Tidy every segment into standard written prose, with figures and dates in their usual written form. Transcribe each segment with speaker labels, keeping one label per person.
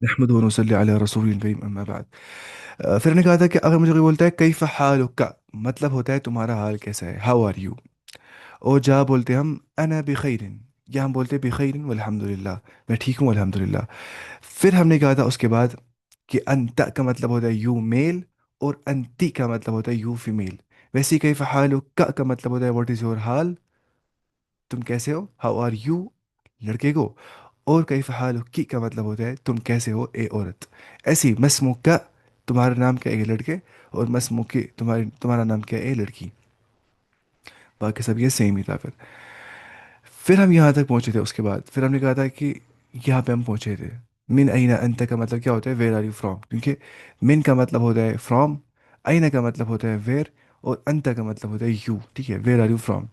Speaker 1: नहमदुहु व नुसल्ली अला रसूलिल करीम अम्मा बाद। फिर ने कहा था कि अगर मुझे कोई बोलता है कैफ हालुका, मतलब होता है तुम्हारा हाल कैसा है, हाउ आर यू। और जहाँ बोलते हैं हम अना बिखैरिन, या हम बोलते हैं बिखैरिन वल्हम्दुलिल्लाह, मैं ठीक हूँ अल्हम्दुलिल्लाह। फिर हमने कहा था उसके बाद कि अंता का मतलब होता है यू मेल, और अंती का मतलब होता है यू फीमेल। वैसे ही कैफ हालुका का मतलब होता है व्हाट इज़ योर हाल, तुम कैसे हो, हाउ आर यू, लड़के को। और कैफ हालुकी का मतलब होता है तुम कैसे हो, ए औरत। ऐसे ही मसमुका, तुम्हारा नाम क्या है, ए लड़के। और मसमुकी, तुम्हारा नाम क्या है, ए लड़की। बाकी सब ये सेम ही था। फिर हम यहाँ तक पहुँचे थे, उसके बाद फिर हमने कहा था कि यहाँ पे हम पहुँचे थे। मिन अइना अंत का मतलब क्या होता है, वेयर आर यू फ्रॉम, क्योंकि मिन का मतलब होता है फ्रॉम, अइना का मतलब होता है वेयर, और अंत का मतलब होता है यू, ठीक है, वेयर आर यू फ्रॉम।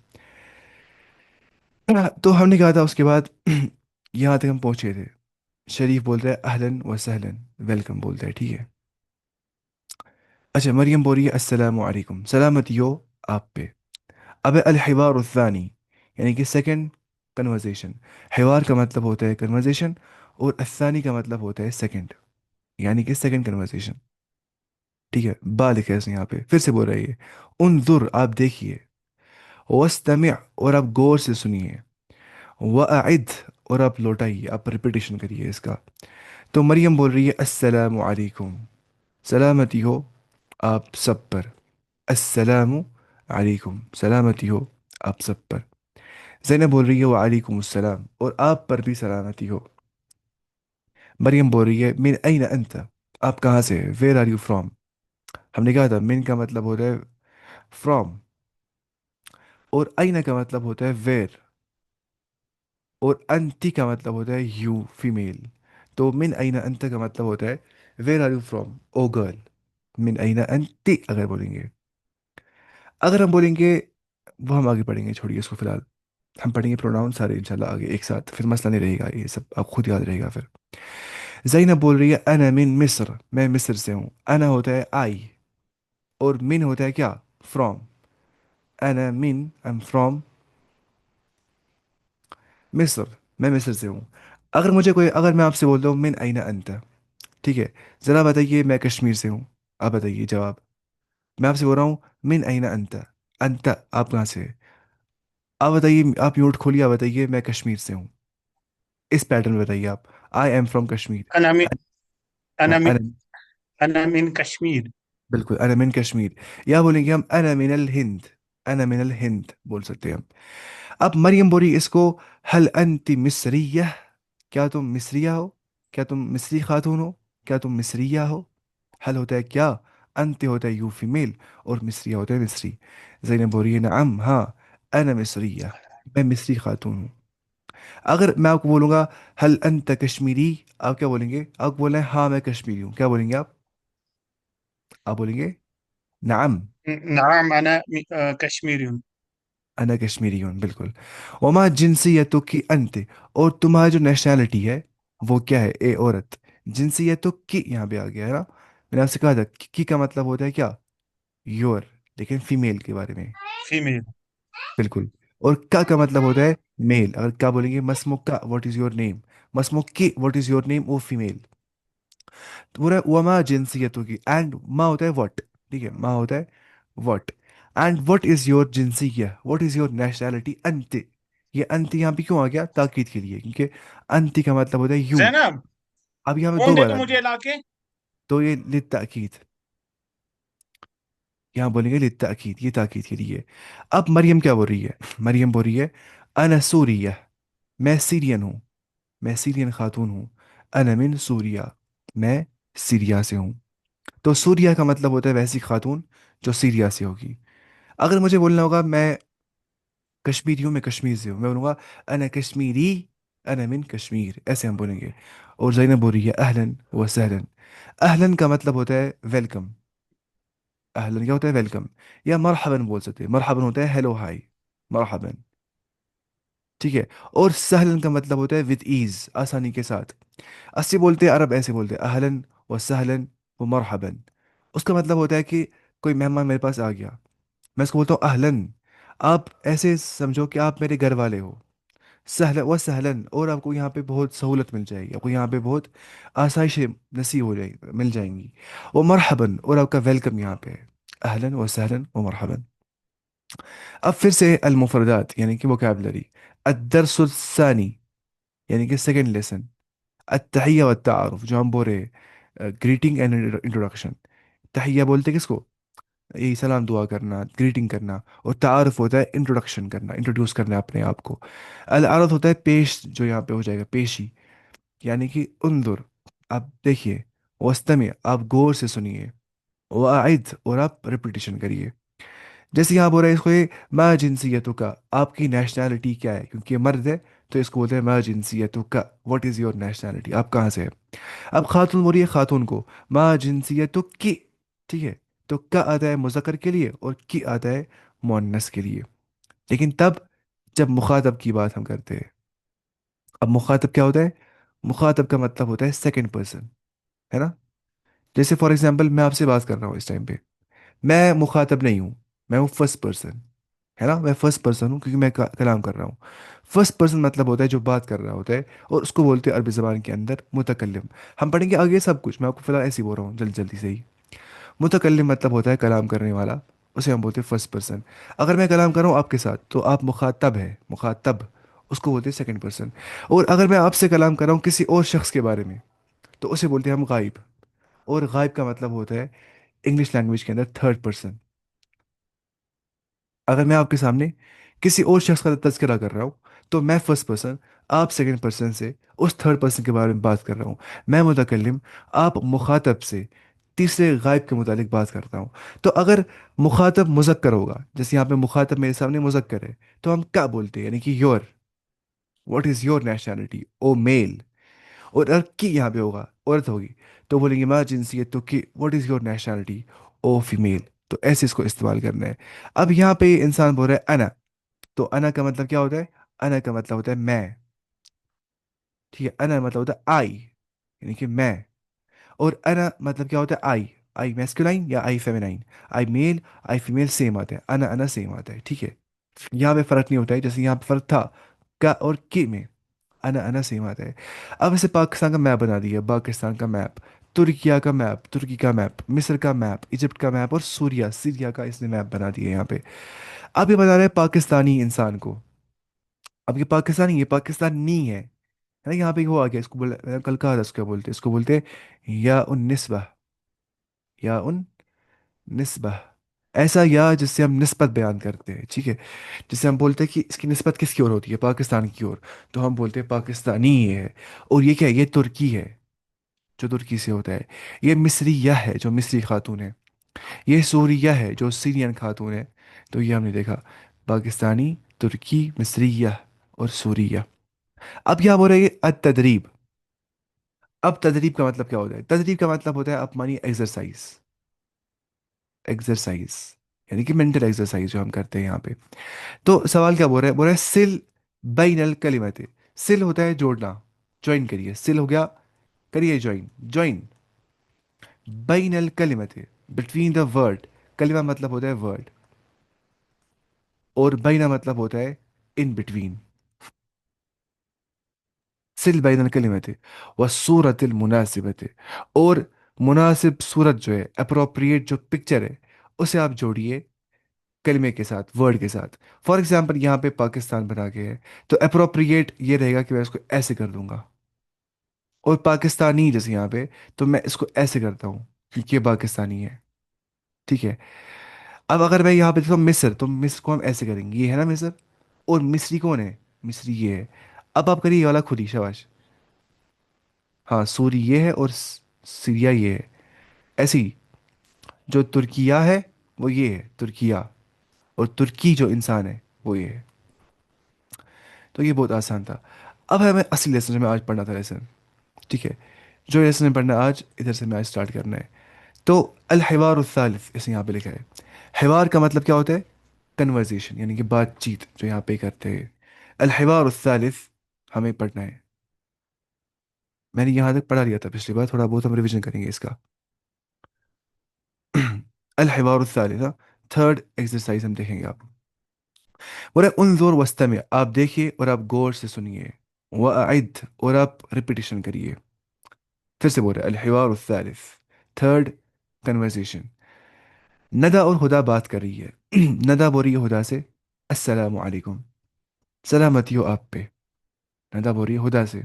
Speaker 1: तो हमने कहा था उसके बाद यहाँ तक हम पहुँचे थे। शरीफ बोलता है अहलन व सहलन, वेलकम बोलता है, ठीक है। अच्छा, मरियम बोल रही है अस्सलामु अलैकुम, सलामती हो आप पे। अब अल हिवार उत्थानी, यानी कि सेकंड कन्वर्सेशन। हिवार का मतलब होता है कन्वर्सेशन, और असानी का मतलब होता है सेकंड, यानी कि सेकंड कन्वर्सेशन, ठीक है। बा लिखा है इसने यहाँ पे, फिर से बोल रही है उन्जुर, आप देखिए। वस्तमिअ, और आप गौर से सुनिए। वअइद, और आप लौटाइए, आप रिपीटेशन करिए इसका। तो मरियम बोल रही है अस्सलामु अलैकुम, सलामती हो आप सब पर। अस्सलामु अलैकुम, सलामती हो आप सब पर। ज़ैनब बोल रही है वालेकुम अस्सलाम, और आप पर भी सलामती हो। मरियम बोल रही है मिन अइन अंत, आप कहाँ से, वेयर आर यू फ्रॉम। हमने कहा था मिन का मतलब होता है फ्रॉम, और अइन का मतलब होता है वेयर, और अंती का मतलब होता है यू फीमेल। तो मिन अइन अंत का मतलब होता है where are you from, oh girl. मिन अइन अंती अगर बोलेंगे, अगर हम बोलेंगे, वो हम आगे पढ़ेंगे, छोड़िए इसको फिलहाल। हम पढ़ेंगे प्रोनाउन सारे इंशाल्लाह आगे एक साथ, फिर मसला नहीं रहेगा, ये सब आप खुद याद रहेगा फिर। ज़ैनब बोल रही है अना मिन मिस्र, मैं मिस्र से हूँ। अना होता है आई, और मिन होता है क्या, फ्रॉम। अना मिन, आई एम फ्रॉम मिस्र, मैं मिस्र से हूँ। अगर मैं आपसे बोलता हूँ मिन अइना अंत, ठीक है, ज़रा बताइए मैं कश्मीर से हूँ, आप बताइए जवाब। मैं आपसे बोल रहा हूँ मिन अइना अंत, अंत आप कहाँ से हैं? आप बताइए, आप म्यूट खोलिए, आप बताइए मैं कश्मीर से हूँ, इस पैटर्न में बताइए आप। I am from Kashmir.
Speaker 2: अना मिन अना मिन
Speaker 1: अना,
Speaker 2: अना मिन कश्मीर।
Speaker 1: बिल्कुल अना मिन कश्मीर। या बोलेंगे हम अना मिनल हिंद, अना मिनल हिंद बोल सकते हैं हम। अब मरियम बोली इसको, हल अंति मिस्रिया, क्या तुम मिस्रिया हो, क्या तुम मिस्री खातून हो, क्या तुम मिस्रिया हो। हल होता है क्या, अंत होता है यू फीमेल, और मिस्रिया होता है मिस्री। ज़ैनब बोल रही है नअम हाँ, अना मिस्रिया, मैं मिस्री खातून हूँ। अगर मैं आपको बोलूंगा हल अंत कश्मीरी, आप क्या बोलेंगे, आप बोल रहे हैं हाँ मैं कश्मीरी हूँ, क्या बोलेंगे आप बोलेंगे नअम,
Speaker 2: नाम कश्मीरी हूँ।
Speaker 1: अना कश्मीरी हूँ, बिल्कुल। वमा जिनसियतु की अंत, और तुम्हारा जो नेशनैलिटी है वो क्या है, ए औरत। जिनसियतु की यहाँ पे आ गया है ना, मैंने आपसे कहा था की का मतलब होता है क्या, योर, लेकिन फीमेल के बारे में,
Speaker 2: फीमेल।
Speaker 1: बिल्कुल। और का मतलब होता है मेल, अगर का बोलेंगे मसमुक का व्हाट इज योर नेम, मसमुक की व्हाट इज योर नेम, वो फीमेल। तो बोला वमा जिनसियतु की, एंड मा होता है व्हाट, ठीक है, मा होता है what. And what is your जिनसिया, व्हाट इज योर नेशनैलिटी, अंत। ये अंत यहाँ पे क्यों आ गया, ताकीद के लिए, क्योंकि अंत का मतलब होता है यू।
Speaker 2: जैनब,
Speaker 1: अब यहाँ पे दो
Speaker 2: फोन दे
Speaker 1: बार
Speaker 2: तो
Speaker 1: आ गया,
Speaker 2: मुझे लाके।
Speaker 1: तो ये लिताकीद, यहाँ बोलेंगे लिताकीद, ये ताकीद के लिए। अब मरियम क्या बोल रही है, मरियम बोल रही है अना सूरिया, मैं सीरियन हूँ, मैं सीरियन खातून हूँ। अना मिन सूरिया, मैं सीरिया से हूँ। तो सूरिया का मतलब होता है वैसी खातून जो सीरिया से होगी। अगर मुझे बोलना होगा मैं कश्मीरी हूँ, मैं कश्मीर से हूँ, मैं बोलूँगा अना कश्मीरी, अना मिन कश्मीर, ऐसे हम बोलेंगे। और ज़ैनब बोल रही है अहलन व सहलन। अहलन का मतलब होता है वेलकम, अहलन क्या होता है वेलकम, या मरहबन बोल सकते हैं, मरहबन होता है हेलो हाय, मरहबन, ठीक है। और सहलन का मतलब होता है विद ईज, आसानी के साथ। अस्सी बोलते हैं अरब, ऐसे बोलते हैं अहलन व सहलन व मरहबन। उसका मतलब होता है कि कोई मेहमान मेरे पास आ गया, मैं उसको बोलता हूँ अहलन, आप ऐसे समझो कि आप मेरे घर वाले हो। सहल व सहलन, और आपको यहाँ पे बहुत सहूलत मिल जाएगी, आपको यहाँ पे बहुत आसाइशें नसीब हो जाएगी, मिल जाएंगी। वो मरहबन, और आपका वेलकम यहाँ पे है। अहलन व सहलन व मरहबन। अब फिर से अल मुफरदात यानी कि वोकैबलरी। अदरसानी यानी कि सेकंड लेसन। अत्तहिया व तारुफ, जो हम बोल रहे ग्रीटिंग एंड इंट्रोडक्शन। तहिया बोलते किसको? यही सलाम दुआ करना, ग्रीटिंग करना। और तारुफ होता है इंट्रोडक्शन करना, इंट्रोड्यूस करना अपने आप को। अल आरद होता है पेश, जो यहाँ पे हो जाएगा पेशी, यानी कि उन्दुर, आप देखिए। वस्तमी, आप गौर से सुनिए। वाइद, और आप रिपीटिशन करिए। जैसे यहाँ बोल रहे हैं इसको, ये मा जिनसियतु का, आपकी नेशनैलिटी क्या है, क्योंकि ये मर्द है तो इसको बोलते हैं मा जिनसियतु का, व्हाट इज़ योर नेशनैलिटी, आप कहाँ से है। अब खातून बोलिए खातून को, मा जिनसियतु की। ठीक है, तो का आता है मुज़क्कर के लिए और की आता है मुअन्नस के लिए। लेकिन तब जब मुखातब की बात हम करते हैं। अब मुखातब क्या होता है? मुखातब का मतलब होता है सेकंड पर्सन, है ना। जैसे फॉर एग्जांपल मैं आपसे बात कर रहा हूँ इस टाइम पे, मैं मुखातब नहीं हूँ, मैं हूँ फर्स्ट पर्सन, है ना। मैं फर्स्ट पर्सन हूँ क्योंकि मैं कलाम कर रहा हूँ। फर्स्ट पर्सन मतलब होता है जो बात कर रहा होता है, और उसको बोलते हैं अरबी ज़बान के अंदर मुतकल्लिम। हम पढ़ेंगे आगे सब कुछ, मैं आपको फिलहाल ऐसे ही बोल रहा हूँ जल्दी जल्दी से ही। मुतकल्लिम मतलब होता है कलाम करने वाला, उसे हम बोलते हैं फर्स्ट पर्सन। अगर मैं कलाम कर रहा हूँ आपके साथ तो आप मुखातब है, मुखातब, उसको बोलते हैं सेकंड पर्सन। और अगर मैं आपसे कलाम कर रहा हूँ किसी और शख्स के बारे में, तो उसे बोलते हैं हम गायब। और गायब का मतलब होता है इंग्लिश लैंग्वेज के अंदर थर्ड पर्सन। अगर मैं आपके सामने किसी और शख्स का तज़किरा कर रहा हूँ तो मैं फर्स्ट पर्सन, आप सेकंड पर्सन से उस थर्ड पर्सन के बारे में बात कर रहा हूँ। मैं मुतकल्लिम, आप मुखातब से तीसरे गायब के मुतालिक बात करता हूँ। तो अगर मुखातब मुज़क्कर होगा, जैसे यहाँ पे मुखातब मेरे सामने मुज़क्कर है, तो हम क्या बोलते हैं, यानी कि your, what is your nationality, oh male. और अगर की यहाँ पे होगा, औरत होगी, तो बोलेंगे माँ जिनसियत तो की, व्हाट इज़ योर नेशनैलिटी, ओ फीमेल। तो ऐसे इसको इस्तेमाल करना है। अब यहाँ पे इंसान बोल रहा है अना, तो अना का मतलब क्या होता है? अना का मतलब होता है मैं। ठीक है, अना मतलब होता है आई, यानी कि मैं। और अना मतलब क्या होता है? आई। आई मैस्कुलाइन या आई फेमिनाइन, आई मेल, आई फीमेल सेम आता है, अना अना सेम आता है। ठीक है, यहाँ पे फर्क नहीं होता है, जैसे यहाँ पे फर्क था का और के में, अना अना सेम आता है। अब इसे पाकिस्तान का मैप बना दिया, पाकिस्तान का मैप, तुर्किया का मैप, तुर्की का मैप, मिस्र का मैप, इजिप्ट का मैप, और सूरिया, सीरिया का इसने मैप बना दिया यहाँ पे। अब ये बता रहे हैं पाकिस्तानी इंसान को। अब ये पाकिस्तानी, ये पाकिस्तानी है ना। यहाँ पे वो आ गया, इसको बोला मैंने कल कहा था, इसको क्या बोलते हैं? इसको बोलते हैं या उन निस्बह, या उन निस्बह। ऐसा या जिससे हम निस्बत बयान करते हैं, ठीक है। जिससे हम बोलते हैं कि इसकी निस्बत किसकी ओर होती है, पाकिस्तान की ओर, तो हम बोलते हैं पाकिस्तानी ये है। और ये क्या है? ये तुर्की है, जो तुर्की से होता है। ये मिस्रिया है, जो मिस्री खातून है। ये सूरिया है, जो सीरियन खातून है। तो ये हमने देखा, पाकिस्तानी, तुर्की, मिस्रिया और सूरिया। अब क्या बोल रहे हैं? तदरीब। अब तदरीब का मतलब क्या होता है? तदरीब का मतलब होता है, आप मानिए एक्सरसाइज, एक्सरसाइज, यानी कि मेंटल एक्सरसाइज जो हम करते हैं यहाँ पे। तो सवाल क्या बोल रहा है सिल बैनल कलिमत। सिल होता है जोड़ना, ज्वाइन करिए, सिल हो गया, करिए ज्वाइन, ज्वाइन बैनल कलिमत, बिटवीन द वर्ड। कलिमा मतलब होता है वर्ड, और बैना मतलब होता है इन बिटवीन। सिल बैनल कलिमत व सूरतिल मुनासिबत, और मुनासिब सूरत जो है, अप्रोप्रिएट जो पिक्चर है, उसे आप जोड़िए कलमे के साथ, वर्ड के साथ। फॉर एग्जाम्पल यहाँ पे पाकिस्तान बना के है, तो अप्रोप्रिएट ये रहेगा कि मैं इसको ऐसे कर दूंगा। और पाकिस्तानी जैसे यहाँ पे, तो मैं इसको ऐसे करता हूँ क्योंकि ये पाकिस्तानी है। ठीक है। अब अगर मैं यहाँ पे देखता हूँ मिस्र, तो मिस्र को हम ऐसे करेंगे, ये है ना मिस्र। और मिस्री कौन है? मिस्री ये है। अब आप करिए ये वाला खुद ही, शाबाश। हाँ, सूरी ये है और सीरिया ये है। ऐसे ही जो तुर्किया है वो ये है, तुर्किया। और तुर्की जो इंसान है वो ये है। तो ये बहुत आसान था। अब हमें असली लेसन जो मैं आज पढ़ना था, लेसन। ठीक है, जो लेसन में पढ़ना है आज, इधर से मैं आज स्टार्ट करना है। तो अल हिवार सालिस, इसे यहाँ पे लिखा है। हिवार का मतलब क्या होता है? कन्वर्जेशन, यानी कि बातचीत जो यहाँ पे करते हैं। अल हिवार सालिस हमें पढ़ना है। मैंने यहाँ तक पढ़ा लिया था पिछली बार, थोड़ा बहुत हम रिवीजन करेंगे इसका। अल हिवार सालिस, थर्ड एक्सरसाइज हम देखेंगे आप। बोले उन्जुर वस्तमे, आप देखिए और आप गौर से सुनिए। वअइद, और आप रिपीटिशन करिए। फिर से बोल रहे अलहिवार الثالث, थर्ड कन्वर्सेशन। नदा और हुदा बात कर रही है। नदा बोल रही है हुदा से अस्सलामु अलैकुम, सलामती हो आप पे। नदा बोल रही है हुदा से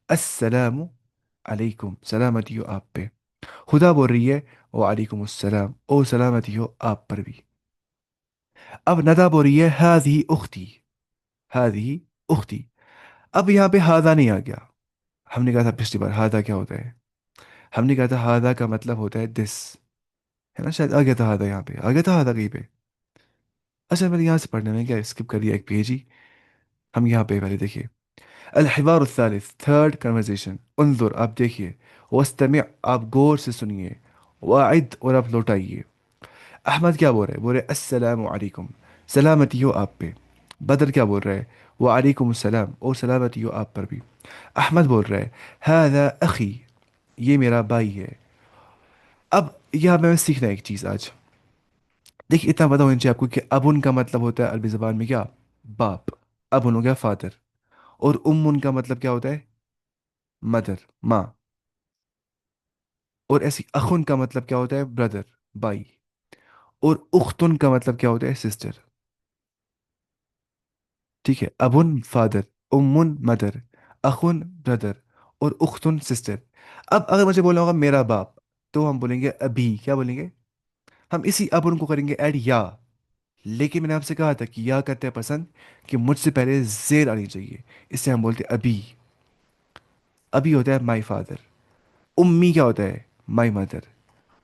Speaker 1: अस्सलामु अलैकुम, सलामती हो आप पे। हुदा बोल रही है वालेकुम अस्सलाम, ओ सलामती हो आप पर भी। अब नदा बोल रही है हादी उख्ती, हादी उख्ती। अब यहाँ पे हादा नहीं आ गया। हमने कहा था पिछली बार हादा क्या होता है। हमने कहा था हादा का मतलब होता है दिस, है ना। शायद आ गया था हादा, यहाँ पे आ गया था हादा कहीं पे। अच्छा मैंने यहाँ से पढ़ने में क्या स्किप कर दिया एक पेज ही। हम यहाँ पे पहले देखिए अलहिवार الثالث, थर्ड कन्वर्सेशन। उन्जुर, आप देखिए। वस्तमिع, आप गौर से सुनिए। वाइद, और आप लौटाइए। अहमद क्या बोल रहे हैं, बोल रहे अस्सलाम वालेकुम, सलामती हो आप पे। बदर क्या बोल रहा है, वालेकुम सलाम, और सलामती हो आप पर भी। अहमद बोल रहा है हादा अखी, ये मेरा भाई है। अब यहाँ पे मैं सीखना है एक चीज़ आज। देखिए इतना पता होना चाहिए आपको कि अबुन का मतलब होता है अरबी ज़बान में क्या, बाप। अबुन हो गया फादर। और उम्मुन का मतलब क्या होता है, मदर, माँ। और ऐसी अखुन का मतलब क्या होता है, ब्रदर, भाई। और उख्तुन का मतलब क्या होता है, सिस्टर। ठीक है, अबुन फादर, उम्मुन मदर, अखुन ब्रदर, और उख्तुन सिस्टर। अब अगर मुझे बोलना होगा मेरा बाप, तो हम बोलेंगे अभी, क्या बोलेंगे, हम इसी अबुन को करेंगे ऐड या। लेकिन मैंने आपसे कहा था कि या करते हैं पसंद कि मुझसे पहले जेर आनी चाहिए। इससे हम बोलते हैं अभी। अभी होता है माई फादर। उम्मी क्या होता है, माई मदर।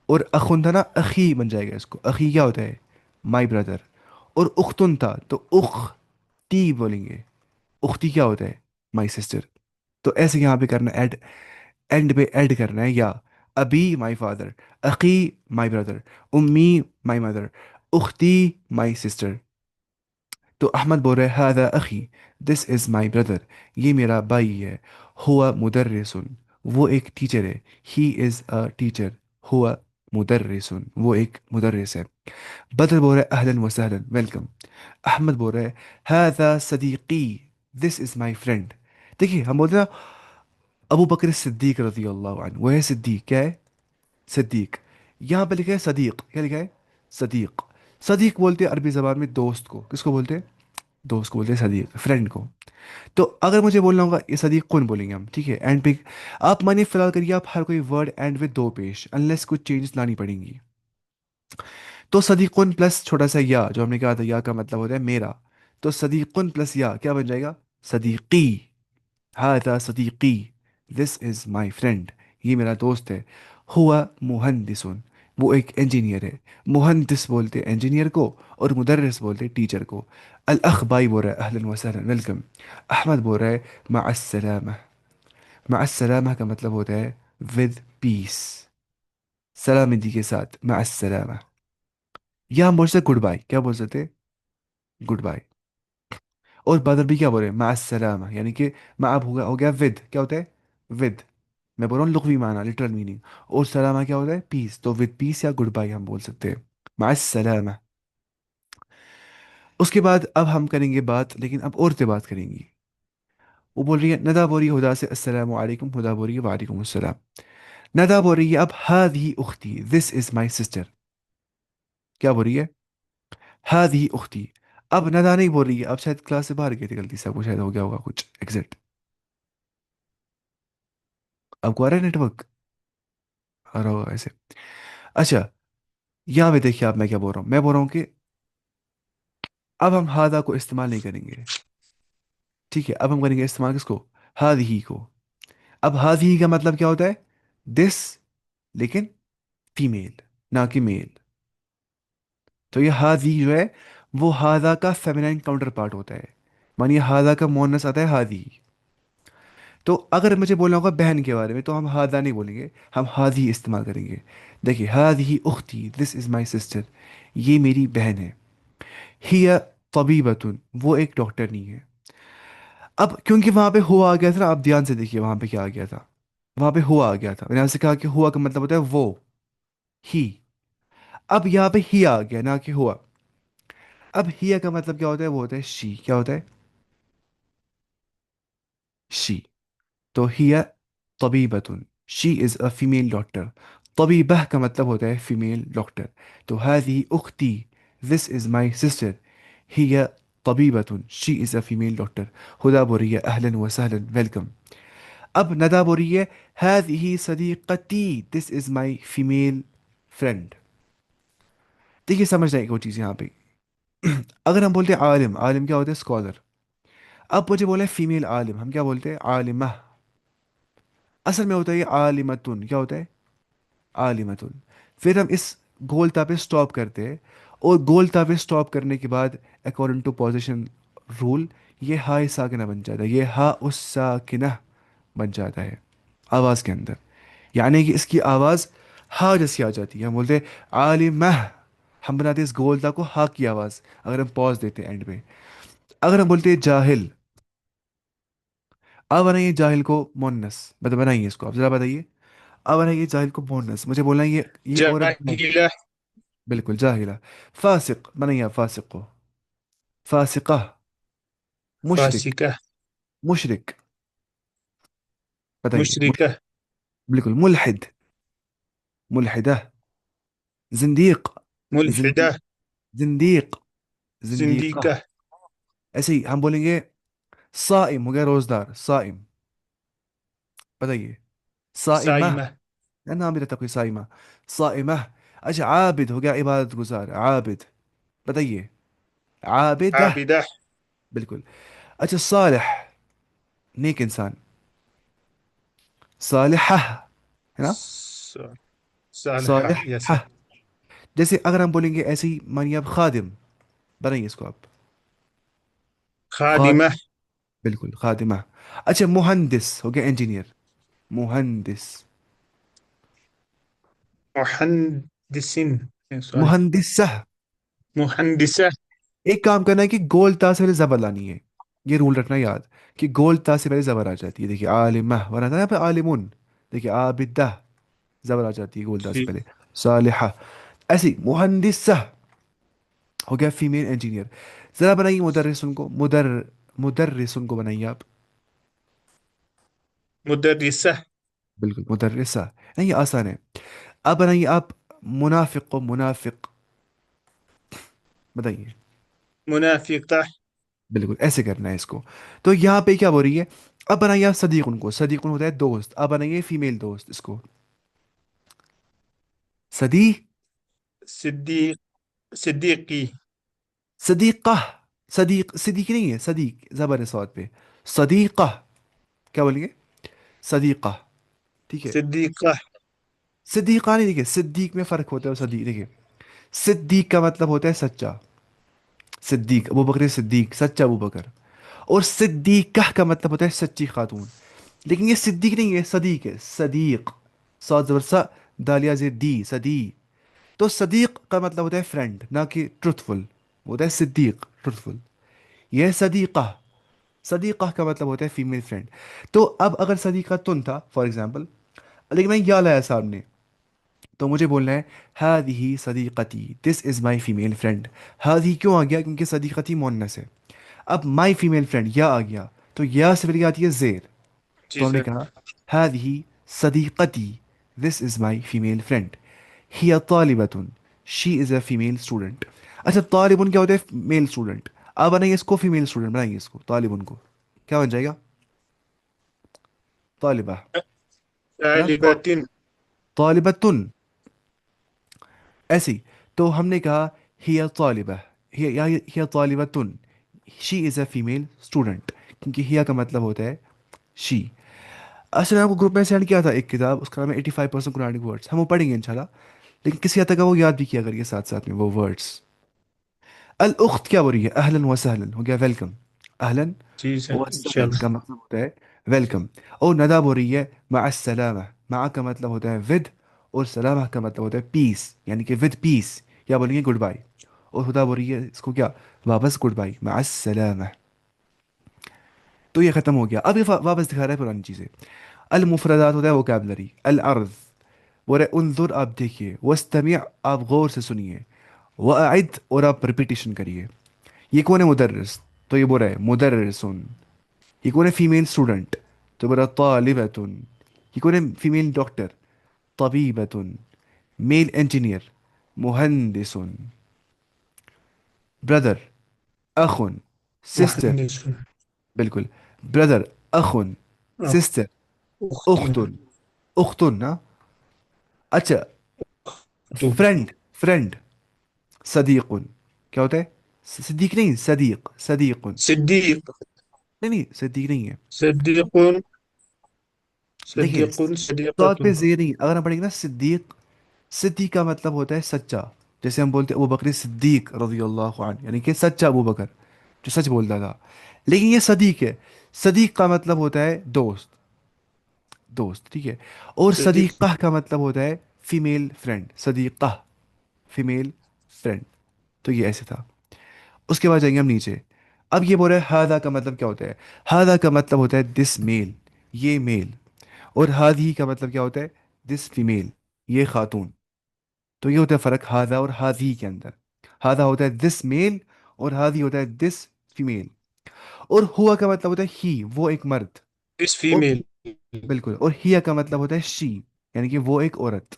Speaker 1: और अखुन था ना, अखी बन जाएगा इसको। अखी क्या होता है, माई ब्रदर। और उख्तुन था तो उख्ती बोलेंगे। उख्ती क्या होता है, माई सिस्टर। तो ऐसे यहाँ पे करना ऐड, एंड पे ऐड करना है या। अबी माई फादर, अखी माई ब्रदर, उम्मी माई मदर, उख्ती माई सिस्टर। तो अहमद बोल रहा है हादा अखी, दिस इज़ माई ब्रदर, ये मेरा भाई है। हुआ मुदर्रिसुन, वो एक टीचर है। He is a teacher. हुआ मुदर्रिसुन, वो एक मुदर्रिस है। बदर बोल रहा है अहलन व सहलन, वेलकम। अहमद बोल रहा है हादा सदीकी, दिस इज़ माई फ्रेंड। देखिए हम बोलते हैं ना अबू बकर सिद्दीक रजी अल्लाह अन्हु, वो है सिद्दीक, क्या है, सिद्दीक। यहाँ पे लिखा है सदीक, क्या लिखा है, सदीक। सदीक बोलते हैं अरबी ज़बान में दोस्त को, किसको बोलते हैं, दोस्त को बोलते हैं सदीक, फ्रेंड को। तो अगर मुझे बोलना होगा ये सदीक कौन बोलेंगे हम, ठीक है, एंड पे। आप मानिए फिलहाल करिए आप हर कोई वर्ड एंड विद दो पेश, अनलेस कुछ चेंजेस लानी पड़ेंगी। तो सदीकुन प्लस छोटा सा या, जो हमने कहा था या का मतलब होता है मेरा। तो सदीकुन प्लस या क्या बन जाएगा, सदीकी। हादा सदीकी, दिस इज़ माई फ्रेंड, ये मेरा दोस्त है। हुआ मुहंदिसुन, वो एक इंजीनियर है। मुहंदिस बोलते हैं इंजीनियर को, और मुदर्रिस बोलते हैं टीचर को। अल अख भाई बोल रहा है अहलन वसहलन, वेलकम। अहमद बोल रहा है माअस्सलामा। माअस्सलामा का मतलब होता है विद पीस, सलामती के साथ, माअस्सलामा। या हम बोल सकते गुड बाय, क्या बोल सकते, गुड बाय। और बदर भी क्या बोल रहे हैं माअस्सलामा, यानी कि मा अब हो गया विद, क्या होता है, विद। मैं बोल रहा हूँ लुग़वी माना, लिटरल मीनिंग। और सलामा क्या होता है, पीस। तो विद पीस या गुड बाय हम बोल सकते हैं, माअस्सलामा। उसके बाद अब हम करेंगे बात, लेकिन अब औरतें बात करेंगी। वो बोल रही है नदा बोल रही है हुदा से अस्सलामु अलैकुम, हुदा बोल रही है वालेकुम अस्सलाम। नदा बोल रही है अब हादी उख्ती, दिस इज माई सिस्टर। क्या बोल रही है, हादी उख्ती। अब नदा नहीं बोल रही है, अब शायद क्लास से बाहर गई थी गलती से, आपको शायद हो गया होगा कुछ एग्जिट। आपको आ रहा है नेटवर्क, आ रहा होगा ऐसे। अच्छा, यहाँ पे देखिए आप, मैं क्या बोल रहा हूँ, मैं बोल रहा हूँ कि अब हम हादा को इस्तेमाल नहीं करेंगे। ठीक है, अब हम करेंगे इस्तेमाल किसको, हादी को। अब हादी का मतलब क्या होता है, दिस, लेकिन फीमेल, ना कि मेल। तो ये हादी जो है वो हादा का फेमिनाइन काउंटर पार्ट होता है। मानिए हादा का मोनस आता है हादी। तो अगर मुझे बोलना होगा बहन के बारे में, तो हम हादा नहीं बोलेंगे, हम हादी इस्तेमाल करेंगे। देखिए हादी उख्ती, दिस इज़ माई सिस्टर, ये मेरी बहन है। हिया तबीबतुन, वो एक डॉक्टर नहीं है। अब क्योंकि वहां पे हुआ आ गया था ना, आप ध्यान से देखिए वहां पे क्या आ गया था। वहां पे हुआ आ गया था, मैंने आपसे कहा कि हुआ का मतलब होता है वो, ही। अब यहाँ पे ही आ गया ना कि हुआ। अब हिया का मतलब क्या होता है, वो होता है शी। क्या होता है? शी। तो हिया तबीबतुन, she is a female doctor. तबीबह का मतलब होता है फीमेल डॉक्टर। तो हादी उख्ती, दिस इज़ माई सिस्टर। हिया तबीबतुन, she is a female doctor. Huda बोल रही है अहलन व सहलन, वेलकम। अब नदा बोल रही है हादी सदीकती, this is my female friend. देखिए समझ रहे वो चीज़ यहाँ पे। अगर हम बोलते हैं आलिम, आलिम क्या होता है? स्कॉलर। अब मुझे बोला है फीमेल आलिम, हम क्या बोलते हैं? आलिमा। असल में होता है ये आलिमतुन। क्या होता है? आलिमतुन। फिर हम इस गोलता पे स्टॉप करते हैं, और गोलता पे स्टॉप करने के बाद अकॉर्डिंग टू पोजीशन रूल ये हाय साकिना बन जाता है, ये हा उस साकिना बन जाता है आवाज़ के अंदर। यानी कि इसकी आवाज़ हा जैसी आ जाती है। हम बोलते हैं आलिमह, हम बनाते हैं इस गोलता को हा की आवाज़, अगर हम पॉज देते हैं एंड पे। अगर हम बोलते हैं जाहिल, अब बनाइए जाहिल को मोनस, मतलब बनाइए इसको, आप जरा बताइए। अब बनाइए जाहिल को मोनस, मुझे बोलना है ये औरत है।
Speaker 2: जाहिला,
Speaker 1: बिल्कुल जाहिला। फासिक बनाइए आप, फासिक को। फासिका। मुशरिक।
Speaker 2: फासिका,
Speaker 1: मुशरिक। बताइए
Speaker 2: मुशरिका,
Speaker 1: बिल्कुल मुलहिद। मुलहिदा। जिंदीक।
Speaker 2: मुल्हिदा,
Speaker 1: जिंदीक। जिंदीक। जिंदीका।
Speaker 2: जिंदीका,
Speaker 1: ऐसे ही हम बोलेंगे साइम, हो गया रोजदार, साइम। बताइए। साइमा।
Speaker 2: साइमा,
Speaker 1: है नाम भी रहता कोई साइमा। साइमा। अच्छा आबिद, हो गया इबादत गुजार, आबिद। बताइए। आबिदा।
Speaker 2: आबिदा,
Speaker 1: बिल्कुल। अच्छा सालिह, नेक इंसान। सालिहा, है ना?
Speaker 2: स- सालहा, यस
Speaker 1: सालिहा। जैसे अगर हम बोलेंगे ऐसे ही, मानिए आप खादिम, बनाइए इसको आप। खाद
Speaker 2: खादिमा,
Speaker 1: बिल्कुल खादिमा। अच्छा मुहंदिस, हो गया इंजीनियर। मुहंदिस।
Speaker 2: मुहंदिसिन, सॉरी,
Speaker 1: मुहंदिसा।
Speaker 2: मुहंदिसा,
Speaker 1: एक काम करना है कि गोल ता से पहले जबर लानी है। ये रूल रखना याद, कि गोल ता से पहले जबर आ जाती है। देखिए आलिमा बना था यहाँ पे आलिमुन। देखिए आबिदा, जबर आ जाती है गोल ता से
Speaker 2: जी,
Speaker 1: पहले। सालिहा। ऐसी मुहंदिसा, हो गया फीमेल इंजीनियर। जरा बनाइए मुदर्रिस को, मुदर्रिस को बनाइए आप।
Speaker 2: मुदर्रिसा,
Speaker 1: बिल्कुल मुदर्रिसा। नहीं ये आसान है। अब बनाइए आप मुनाफिक को, मुनाफिक। बताइए।
Speaker 2: मुनाफिका,
Speaker 1: बिल्कुल ऐसे करना है इसको। तो यहाँ पे क्या हो रही है? अब बनाइए आप सदीक उनको, सदीक होता है दोस्त। अब बनाइए फीमेल दोस्त इसको। सदी।
Speaker 2: सिद्दीक, सिद्दीकी,
Speaker 1: सदीका। सदीक, सदीक नहीं है, सदीक जबर है स्वाद पे। सदीका। क्या बोलेंगे? सदीका। ठीक है।
Speaker 2: सिद्दीका,
Speaker 1: सिद्दीका नहीं, देखिए सिद्दीक में फर्क होता है और सदीक, देखिए सिद्दीक का मतलब होता है सच्चा। सिद्दीक, अबू बकर सिद्दीक, सच्चा अबू बकर। और सिद्दीका का मतलब होता है सच्ची खातून। लेकिन ये सिद्दीक नहीं है, सदीक है, सदीक। सात जबर सा, दालिया जे दी, सदी। तो सदीक का मतलब होता है फ्रेंड, ना कि ट्रुथफुल। होता है सिद्दीक ट्रुथफुल। यह सदीका। सदीका का मतलब होता है फीमेल फ्रेंड। तो अब अगर सदीका तुन था फॉर एग्जाम्पल, लेकिन मैं या लाया सामने, तो मुझे बोलना है हादी सदीकती, this is my female friend. हादी क्यों आ गया? क्योंकि सदीकती मोनस है। अब माई फीमेल फ्रेंड या आ गया, तो या से फिर क्या आती है? जेर।
Speaker 2: जी
Speaker 1: तो हमने
Speaker 2: सर,
Speaker 1: कहा हादी सदीकती, this is my female friend. हिया तालिबतुन, she is a female student. अच्छा तालिबुन क्या होता है? Male student. अब बनाइए इसको फीमेल स्टूडेंट, बनाइए इसको तालिबुन को। क्या बन जाएगा? तालिबा, है ना?
Speaker 2: तालिबातिन,
Speaker 1: तालिबतुन। ऐसी। तो हमने कहा हिया तालिबा, हिया तालिबतुन, she is a female student, क्योंकि हिया का मतलब होता है शी। असल में आपको ग्रुप में सेंड किया था एक किताब, उसका नाम है 85% कुरानिक वर्ड्स, हम वो पढ़ेंगे इंशाल्लाह। लेकिन किसी हद तक वो याद भी किया करिए साथ साथ में वो वर्ड्स। अल उख्त क्या हो रही है? अहलन व सहलन, हो गया वेलकम। अहलन
Speaker 2: जी सर,
Speaker 1: व सहलन
Speaker 2: इंशाल्लाह,
Speaker 1: का मतलब होता है वेलकम। और नदा हो रही है मा सलामा, मा का मतलब होता है विद, और सलामा का मतलब होता है पीस, यानी कि विद पीस। क्या बोलेंगे? Goodbye. और खुदा हो रही है इसको क्या? वापस गुड बाय, मा सलामा। तो ये खत्म हो गया। अब ये वापस दिखा रहा है पुरानी चीजें। अल मुफरदात होता है वोकैबलरी। अल अर्ज, और उन्जुर आप देखिए, वस्तमिअ आप गौर से सुनिए, वअइद और आप रिपीटिशन करिए। ये कौन है मुदर्रिस, तो ये बोल रहा है मुदर्रिसुन। ये कौन है फीमेल स्टूडेंट, तो बोल रहा तालिबतुन। ये कौन है फीमेल डॉक्टर, तबीबतुन। मेल इंजीनियर, मुहंदिसुन। ब्रदर, अखुन। सिस्टर,
Speaker 2: مهندس.
Speaker 1: बिल्कुल। ब्रदर, अखुन।
Speaker 2: أخ.
Speaker 1: सिस्टर,
Speaker 2: أخت.
Speaker 1: उख्तुन। उख्तुन ना। अच्छा,
Speaker 2: أخت.
Speaker 1: Friend, friend, सदीकुन। क्या होता है, सिद्दीक नहीं, सदीक, सदीकुन।
Speaker 2: صديق.
Speaker 1: नहीं नहीं, सिद्दीक नहीं है।
Speaker 2: صديق.
Speaker 1: देखिए,
Speaker 2: صديق
Speaker 1: सौद पे
Speaker 2: صديقة.
Speaker 1: जे नहीं, अगर हम पढ़ेंगे ना सिद्दीक, सिद्दीक का मतलब होता है सच्चा। जैसे हम बोलते हैं अबू बकर सिद्दीक रजी अल्लाह अन्हु, यानी कि सच्चा अबू बकर, जो सच बोलता था। लेकिन ये सदीक है। सदीक का मतलब होता है दोस्त, दोस्त, ठीक है। और
Speaker 2: صديق.
Speaker 1: सदीक़ह का मतलब होता है फीमेल फ्रेंड, सदीक़ह, फीमेल फ्रेंड। तो ये ऐसे था। उसके बाद जाएंगे हम नीचे। अब ये बोल रहा है हादा का मतलब क्या होता है। हादा का मतलब होता है दिस मेल, ये मेल। और हादी का मतलब क्या होता है, दिस फीमेल, ये खातून। तो ये होता है फर्क हादा और हादी के अंदर। हादा होता है दिस मेल, और हादी होता है दिस फीमेल। और हुआ का मतलब होता है ही, वो एक मर्द।
Speaker 2: This
Speaker 1: और
Speaker 2: female.
Speaker 1: बिल्कुल, और हिया का मतलब होता है शी, यानी कि वो एक औरत।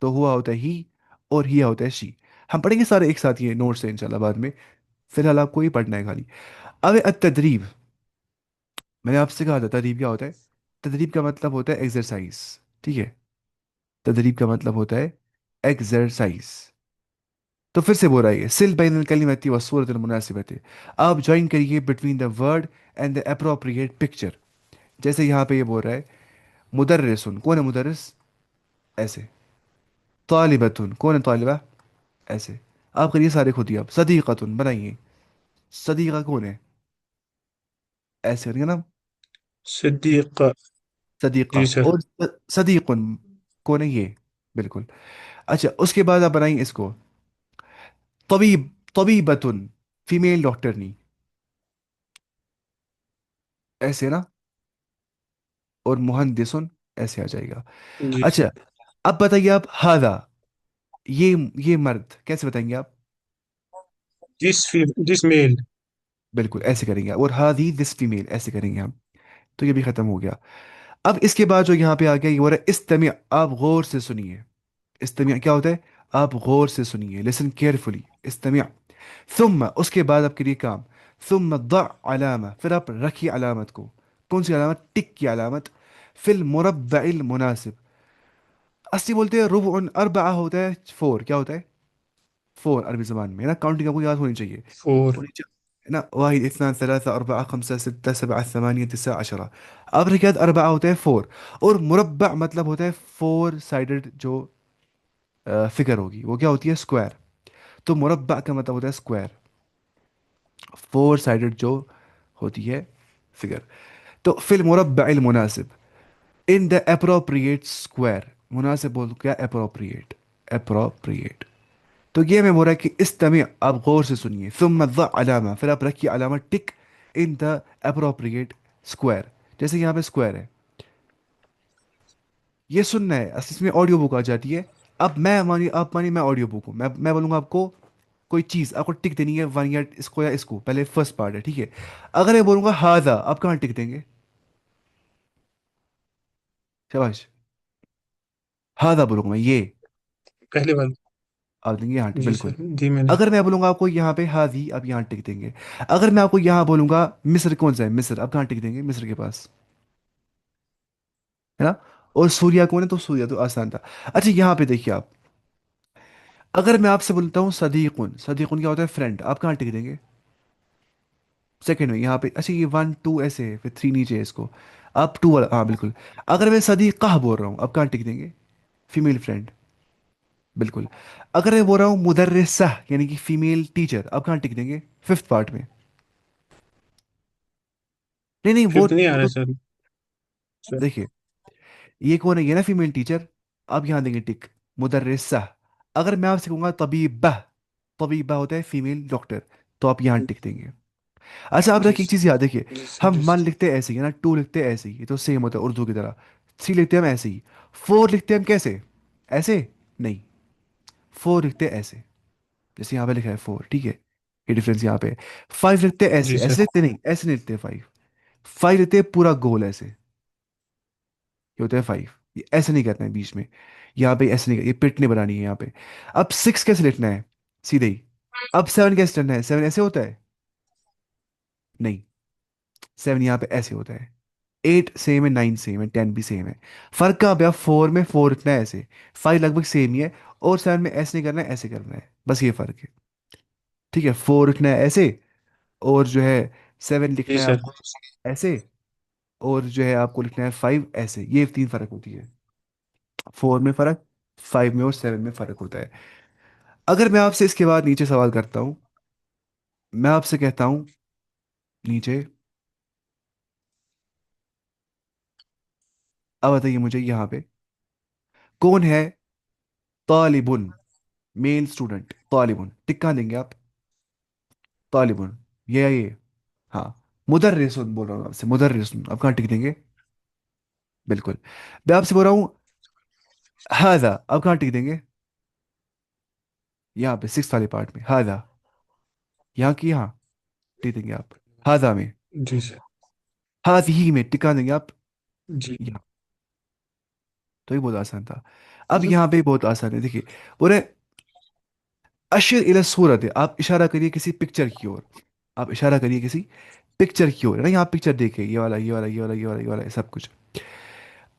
Speaker 1: तो हुआ होता है ही, और हिया होता है शी। हम पढ़ेंगे सारे एक साथ, ये नोट से इंशाल्लाह बाद में। फिलहाल आपको ही पढ़ना है खाली। अब तदरीब, मैंने आपसे कहा था तदरीब क्या होता है। तदरीब का मतलब होता है एक्सरसाइज, ठीक है। तदरीब का मतलब होता है एक्सरसाइज। तो फिर से बोल रहा है सिल बैन कलिमती व सूरत मुनासिबत, आप ज्वाइन करिए between the word and the appropriate picture. जैसे यहाँ पे ये बोल रहा है मुदर्रिसुन, कौन है मुदर्रिस, ऐसे। तालिबतुन, कौन है तालिबा, ऐसे। आप करिए सारे खुद ही, आप सदीक़तुन बनाइए, सदीक़ा कौन है, ऐसे करिए ना,
Speaker 2: صديقة.
Speaker 1: सदीक़ा।
Speaker 2: जी सर.
Speaker 1: और सदीक़ुन कौन है, ये, बिल्कुल। अच्छा, उसके बाद आप बनाइए इसको, तबीब, तबीबतुन, फीमेल डॉक्टरनी, ऐसे ना। और मुहंदिसुन, ऐसे आ जाएगा।
Speaker 2: जी सर.
Speaker 1: अच्छा, अब बताइए आप हादा, ये ये मर्द कैसे बताएंगे आप,
Speaker 2: This male.
Speaker 1: बिल्कुल ऐसे करेंगे। और हादी दिस फीमेल, ऐसे करेंगे हम। तो ये भी खत्म हो गया। अब इसके बाद जो यहाँ पे आ गया, ये हो रहा है इस्तमिया, आप गौर से सुनिए। इस्तमिया क्या होता है, आप गौर से सुनिए, लिसन केयरफुली, इस्तमिया। सुम्मा, उसके बाद आप करिए काम। सुम्मा द अलामा, फिर आप रखिए अलामत को। कौन सी अलामत, टिक की अलामत। फिल मुरब्बाइल मुनासिब, अस्सी बोलते हैं रुबउन अरबा होता है फोर, क्या होता है, फोर अरबी जबान में, है ना, काउंटिंग आपको याद होनी चाहिए।
Speaker 2: For.
Speaker 1: होनी चाहिए, है ना, वाहिद इथनान सलासा अरबा खमसा सित्ता सबआ थमानिया तिस्सा अशरा। अब रखिए अरबा होता है फोर। और मुरब्बा मतलब होता है फोर साइडेड जो फिगर होगी, वो क्या होती है, स्क्वायर। तो मुरब्बा का मतलब होता है स्क्वायर, फोर साइडेड जो होती है फिगर। तो फिल मुरब्बा मुनासिब, इन द अप्रोप्रिएट स्क्वायर। मुनासिब बोल क्या, अप्रोप्रिएट, अप्रोप्रिएट। तो ये मैं बोल रहा है कि इस तमें आप गौर से सुनिए, सुम्मा द अलामा, फिर आप रखिए अलामा टिक, इन द अप्रोप्रिएट स्क्वायर। जैसे यहाँ पे स्क्वायर है, ये सुनना है, असल इसमें ऑडियो बुक आ जाती है। अब मैं मानिए, आप मानिए मैं ऑडियो बुक हूँ, मैं बोलूँगा आपको कोई चीज़, आपको टिक देनी है वन या इसको या इसको, पहले फर्स्ट पार्ट है, ठीक है। अगर मैं बोलूँगा हादा, आप कहाँ टिक देंगे, शाबाश। हादा बोलूँगा मैं, ये,
Speaker 2: पहले वाला.
Speaker 1: आप देंगे यहाँ टिक,
Speaker 2: जी
Speaker 1: बिल्कुल।
Speaker 2: सर, दी मैंने.
Speaker 1: अगर मैं बोलूंगा आपको यहाँ पे हादी, आप यहाँ टिक देंगे। अगर मैं आपको यहाँ बोलूंगा मिस्र कौन सा है, मिस्र, आप कहाँ टिक देंगे, मिस्र के पास, है ना। और सूर्या कौन है, तो सूर्या तो आसान था। अच्छा, यहाँ पे देखिए आप, अगर मैं आपसे बोलता हूँ सदीकुन, सदीकुन क्या होता है, फ्रेंड, आप कहाँ टिक देंगे, सेकंड में यहाँ पे। अच्छा, ये वन टू ऐसे है, फिर थ्री नीचे है इसको, आप टू वाला, हाँ बिल्कुल। अगर मैं सदीक़ा बोल रहा हूँ, आप कहाँ टिक देंगे, फीमेल फ्रेंड, बिल्कुल। अगर मैं बोल रहा हूँ मुदर्रिसा, यानी कि फीमेल टीचर, आप कहाँ टिक देंगे, फिफ्थ पार्ट में। नहीं नहीं,
Speaker 2: फिफ्थ नहीं आ
Speaker 1: वो
Speaker 2: रहा
Speaker 1: तो
Speaker 2: सर. सर.
Speaker 1: देखिए, ये कौन है, ये ना फीमेल टीचर, आप यहाँ देंगे टिक, मुदर्रिसा। अगर मैं आपसे कहूंगा तबीबा, तबीबा होता है फीमेल डॉक्टर, तो आप यहाँ टिक देंगे। अच्छा, आप
Speaker 2: जी
Speaker 1: रखिए एक
Speaker 2: सर.
Speaker 1: चीज़ याद देखिए,
Speaker 2: जी सर.
Speaker 1: हम
Speaker 2: जी
Speaker 1: वन
Speaker 2: सर.
Speaker 1: लिखते हैं ऐसे ही, है ना, टू लिखते हैं ऐसे ही, ये तो सेम होता है उर्दू की तरह। थ्री लिखते हैं हम ऐसे ही, फोर लिखते हैं हम कैसे, ऐसे नहीं, फोर लिखते हैं ऐसे, जैसे यहाँ पे लिखा है फोर, ठीक है। ये डिफरेंस यहाँ पे है। फाइव लिखते हैं ऐसे,
Speaker 2: जी सर।
Speaker 1: ऐसे लिखते नहीं, ऐसे नहीं लिखते फाइव। फाइव लिखते हैं पूरा गोल ऐसे, ये होता है फाइव। ये ऐसे नहीं करते हैं बीच में, यहाँ पे ऐसे नहीं, ये पिट नहीं बनानी है यहाँ पे। अब सिक्स कैसे लिखना है, सीधे ही। अब सेवन कैसे लिखना है, सेवन ऐसे होता है, नहीं, सेवन यहाँ पे ऐसे होता है। एट सेम है, नाइन सेम है, टेन भी सेम है। फर्क कहाँ पे, अब फोर में फोर लिखना है ऐसे, फाइव लगभग सेम ही है, और सेवन में ऐसे नहीं करना है, ऐसे करना है, बस ये फर्क है। ठीक है, फोर लिखना है ऐसे, और जो है सेवन
Speaker 2: जी
Speaker 1: लिखना है
Speaker 2: सर।
Speaker 1: आपको ऐसे, और जो है आपको लिखना है फाइव ऐसे, ये तीन फर्क होती है। फोर में फर्क, फाइव में और सेवन में फर्क होता है। अगर मैं आपसे इसके बाद नीचे सवाल करता हूँ, मैं आपसे कहता हूँ नीचे, अब बताइए मुझे यहाँ पे कौन है तालिबुन, मेल स्टूडेंट तालिबुन, टिक कहाँ देंगे आप, तालिबुन, ये या ये, हाँ। मुदर्रिसुन बोल रहा हूँ आपसे, मुदर्रिसुन, आप कहाँ टिक देंगे, बिल्कुल। मैं आपसे बोल रहा हूँ हाजा, आप कहाँ टिक देंगे, यहाँ पे सिक्स वाले पार्ट में, हाजा, यहाँ की यहाँ टिक देंगे आप, हाजा में।
Speaker 2: जी सर।
Speaker 1: हाजी में टिक कहाँ देंगे आप,
Speaker 2: जी।
Speaker 1: यहाँ। तो ये बहुत आसान था। अब यहाँ पे बहुत आसान है, देखिए, बोले अशिर इला सूरत है, आप इशारा करिए किसी पिक्चर की ओर, आप इशारा करिए किसी पिक्चर की ओर, है ना, यहाँ पिक्चर देखे, ये वाला, ये वाला, ये वाला, ये वाला, ये वाला, ये सब कुछ।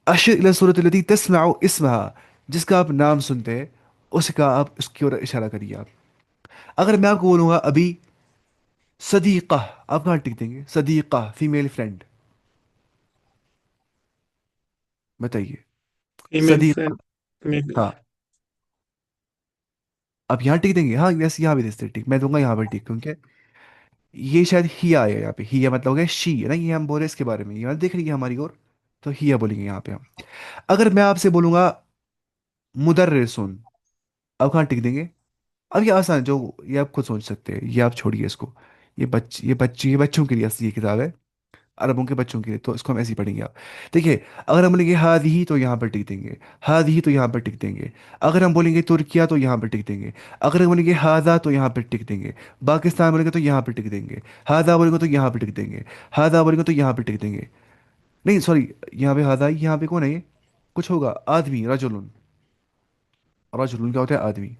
Speaker 1: अशिर इला सूरत लती तस्माउ इसमहा, जिसका आप नाम सुनते हैं, उसका आप उसकी ओर इशारा करिए आप। अगर मैं आपको बोलूंगा अभी सदीका, आप कहाँ टिक देंगे, सदीका फीमेल फ्रेंड, बताइए,
Speaker 2: फीमेल
Speaker 1: सदीका,
Speaker 2: फ्रेंड में।
Speaker 1: हाँ। आप यहाँ टिक देंगे, हाँ वैसे यहाँ भी दे सकते टिक, मैं दूंगा यहाँ पर टिक, क्योंकि ये शायद हिया है यहाँ पे, हिया मतलब हो गया शी, है ना, ये हम बोल रहे हैं इसके बारे में, ये देख रही है हमारी ओर, तो हिया बोलेंगे यहाँ पे हम। अगर मैं आपसे बोलूंगा मुदर्रिसुन, अब कहाँ टिक देंगे। अब ये आसान है, जो ये आप खुद सोच सकते हैं, ये आप छोड़िए इसको, ये बच्चों के लिए असली ये किताब है, अरबों के बच्चों के लिए, तो इसको हम ऐसे ही पढ़ेंगे आप। देखिए, अगर हम बोलेंगे हादी तो यहाँ पर टिक देंगे, हादी तो यहाँ पर टिक देंगे। अगर हम बोलेंगे तुर्किया तो यहाँ पर टिक देंगे। अगर हम बोलेंगे हादा तो यहाँ पर टिक देंगे। पाकिस्तान बोलेंगे तो यहाँ पर टिक देंगे। हादा बोलेंगे तो यहाँ पर टिक देंगे। हादा बोलेंगे तो यहाँ पर टिक देंगे। नहीं सॉरी, यहाँ पे हादा, यहाँ पे कौन है ये, कुछ होगा, आदमी, रजुलुन, रजुलुन क्या होता है, आदमी।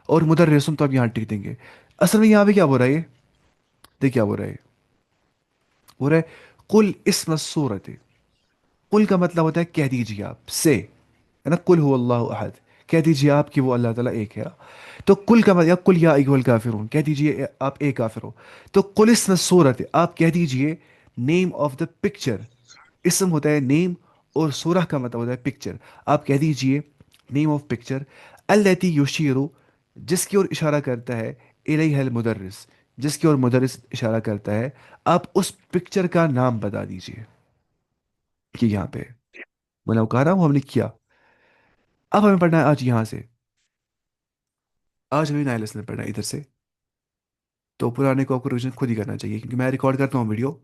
Speaker 1: और मुदर्रिसुन तो आप यहाँ टिक देंगे। असल में यहाँ पे क्या बोल रहा है ये, देखिए क्या बोल रहा है, बोल रहा है कुल इस्म सूरत, कुल का मतलब होता है कह दीजिए आप, से, है ना, कुल हु अल्लाहु अहद, कह दीजिए आप कि वो अल्लाह ताला एक है। तो कुल का मतलब, या कुल या अय्युहल काफिरून, कह दीजिए आप एक काफिर हो। तो कुल इसम सूरत, आप कह दीजिए नेम ऑफ द पिक्चर, इसम होता है नेम, और सूरह का मतलब होता है पिक्चर। आप कह दीजिए नेम ऑफ पिक्चर, अल्लती युशीरु, जिसकी ओर इशारा करता है, इलैहल मुदर्रिस, जिसकी ओर मुदर्रिस इशारा करता है। आप उस पिक्चर का नाम बता दीजिए कि यहाँ पे, मतलब कहा ना वो हमने किया। अब हमें पढ़ना है आज यहाँ से, आज हमें नया लेसन पढ़ना है इधर से। तो पुराने को आपको रिविजन खुद ही करना चाहिए, क्योंकि मैं रिकॉर्ड करता हूँ वीडियो,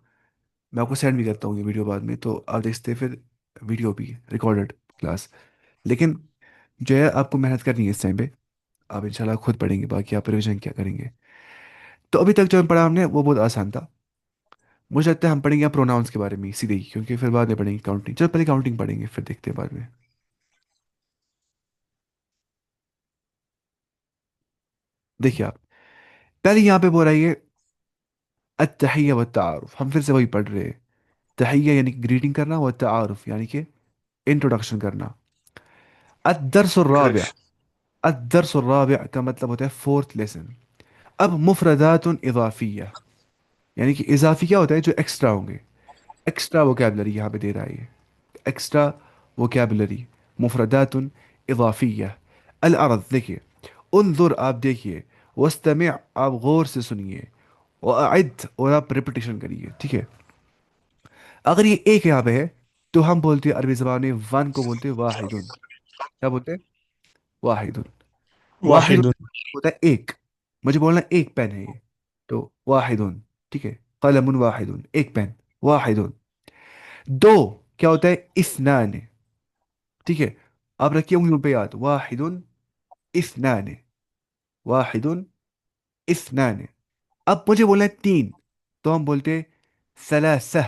Speaker 1: मैं आपको सेंड भी करता हूँ ये वीडियो बाद में, तो आप देखते हैं फिर वीडियो भी रिकॉर्डेड क्लास। लेकिन जो है आपको मेहनत करनी है इस टाइम पे, आप इंशाल्लाह खुद पढ़ेंगे, बाकी आप रिविजन क्या करेंगे। तो अभी तक जो हम पढ़ा हमने वो बहुत आसान था। मुझे लगता है हम पढ़ेंगे प्रोनाउंस के बारे में सीधे ही, क्योंकि फिर बाद में पढ़ेंगे काउंटिंग, चलो पहले काउंटिंग पढ़ेंगे फिर देखते हैं बाद में। देखिए आप, पहले यहाँ पे बोल रही है अत्तहिया व तारुफ, हम फिर से वही पढ़ रहे हैं। तहिया यानी कि ग्रीटिंग करना, व तारुफ यानी कि इंट्रोडक्शन करना। Others Rabia,
Speaker 2: introduction.
Speaker 1: Others Rabia का मतलब होता है फोर्थ लेसन। अब मुफरदातुन इजाफिया, यानी कि इजाफी क्या होता है, जो एक्स्ट्रा होंगे, एक्स्ट्रा वोकेबलरी यहाँ पे दे रहा है ये, एक्स्ट्रा वोकेबलरी, मुफरदातुन इजाफिया। अल अर्द, देखिए, उन्जुर आप देखिए, वस्तमिع आप गौर से सुनिए, वअद और आप रिपीटिशन करिए, ठीक है। अगर ये एक यहाँ पे है, तो हम बोलते हैं अरबी जबान में वन को बोलते हैं वाहिदुन, क्या बोलते हैं, वाहिदुन। वाहिदुन
Speaker 2: वाहिद।
Speaker 1: होता है एक, मुझे बोलना है एक पेन है ये, तो वाहिदुन, ठीक है। कलमुन वाहिदुन, एक पेन, वाहिदुन। दो क्या होता है, इस्नान, ठीक है। आप रखिए उंगलियों पे याद, वाहिदुन इस्नान, वाहिदुन इस्नान। अब मुझे बोलना है तीन, तो हम बोलते सलासह।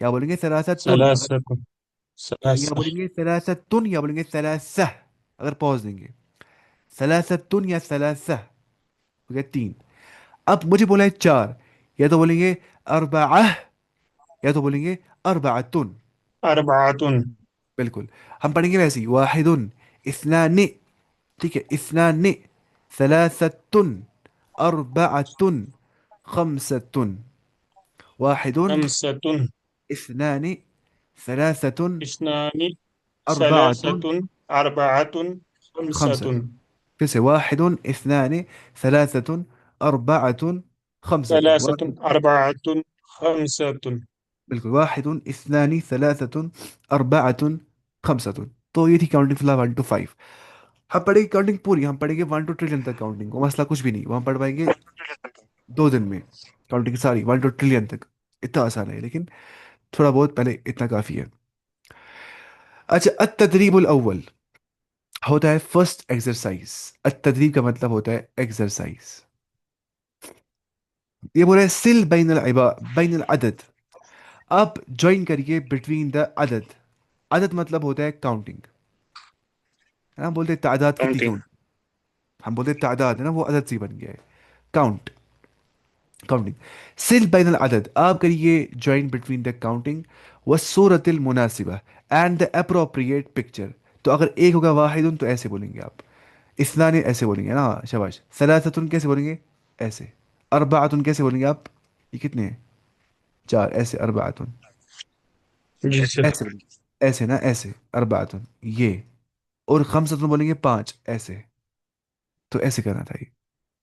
Speaker 1: क्या बोलेंगे? सलासतुन। अगर
Speaker 2: ثلاثة
Speaker 1: या
Speaker 2: ثلاثة
Speaker 1: बोलेंगे सलासतुन या बोलेंगे सलासह। अगर पॉज देंगे, सलासतुन या सलासह, हो गया तीन। अब मुझे बोला है चार, या तो बोलेंगे अरबाह, या तो बोलेंगे अरबातुन।
Speaker 2: أربعة
Speaker 1: बिल्कुल। हम पढ़ेंगे वैसे ही, वाहिदुन, इस्नानि, ठीक है, इस्नानि, सलासतुन, अरबातुन, खमसतुन। वाहिदुन,
Speaker 2: خمسة
Speaker 1: اثنان، ثلاثة،
Speaker 2: اثنان
Speaker 1: أربعة،
Speaker 2: ثلاثة أربعة
Speaker 1: خمسة.
Speaker 2: خمسة
Speaker 1: في واحد، اثنان، ثلاثة، أربعة، خمسة. واحد.
Speaker 2: ثلاثة أربعة خمسة.
Speaker 1: بالکل، واحد، اثنان، ثلاثة، أربعة، خمسة. تو یہ تھی کاؤنٹنگ فی الحال 1 to 5. ہم پڑھیں گے کاؤنٹنگ پوری، ہم پڑھیں گے 1 to 1 trillion تک کاؤنٹنگ کو، مسئلہ کچھ بھی نہیں، وہ ہم پڑھ پائیں گے 2 دن میں، کاؤنٹنگ ساری 1 to 1 trillion تک. اتنا آسان ہے لیکن تھوڑا بہت پہلے اتنا کافی ہے. اچھا، التدریب الاول ہوتا ہے فرسٹ ایکسرسائز. التدریب کا مطلب ہوتا ہے ایکسرسائز. یہ بول رہے ہیں سل بین العدد. آپ جوائن کریے بٹوین دا عدد. عدد مطلب ہوتا ہے کاؤنٹنگ. ہم بولتے ہیں تعداد کتنی
Speaker 2: Counting.
Speaker 1: کیوں، ہم بولتے ہیں تعداد ہے نا، وہ عدد سے بن گیا ہے. Count, counting. سل بین العدد، آپ کریے جوائن بٹوین دا کاؤنٹنگ والصورت المناسبہ اینڈ دا اپروپریٹ پکچر. تو اگر ایک ہوگا واحد تو ایسے بولیں گے آپ، اثنان ایسے بولیں گے نا، شباش. ثلاثتن کیسے بولیں گے؟ ایسے. اربعتن کیسے بولیں گے آپ؟ یہ کتنے ہیں؟ چار، ایسے اربعتن.
Speaker 2: جی سر.
Speaker 1: ایسے بولیں گے، ایسے نا، ایسے اربعتن یہ. اور خمسۃ بولیں گے پانچ، ایسے. تو ایسے کرنا تھا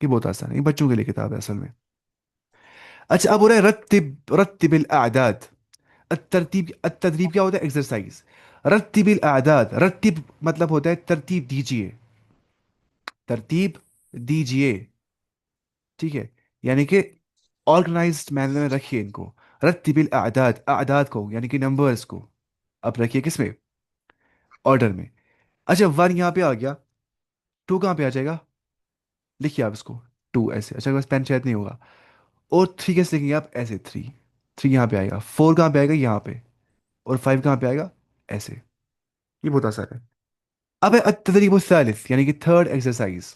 Speaker 1: یہ بہت آسان ہے، یہ بچوں کے لیے کتاب ہے اصل میں. اچھا، اب ہو رہا ہے رتب، رتب الاعداد. الترتیب، التدریب کیا ہوتا ہے؟ ایکسرسائز. رتب الاعداد، رتب مطلب ہوتا ہے ترتیب دیجئے، ترتیب دیجئے، ٹھیک ہے. یعنی کہ آرگنائزڈ مینر میں رکھیے ان کو. رتب الاعداد، اعداد کو یعنی کہ نمبرز کو اب رکھیے کس میں؟ آرڈر میں. اچھا، ون یہاں پہ آ گیا، ٹو کہاں پہ آ جائے گا؟ لکھیے آپ اس کو، ٹو ایسے. اچھا بس پین شاید نہیں ہوگا. اور تھری کیسے لکھیں گے آپ؟ ایسے تھری. تھری یہاں پہ آئے گا. فور کہاں پہ آئے گا؟ یہاں پہ. اور فائیو کہاں پہ آئے گا؟ ایسے. یہ بہت آسان ہے. اب ہے التدریب الثالث یعنی کہ تھرڈ ایکسرسائز.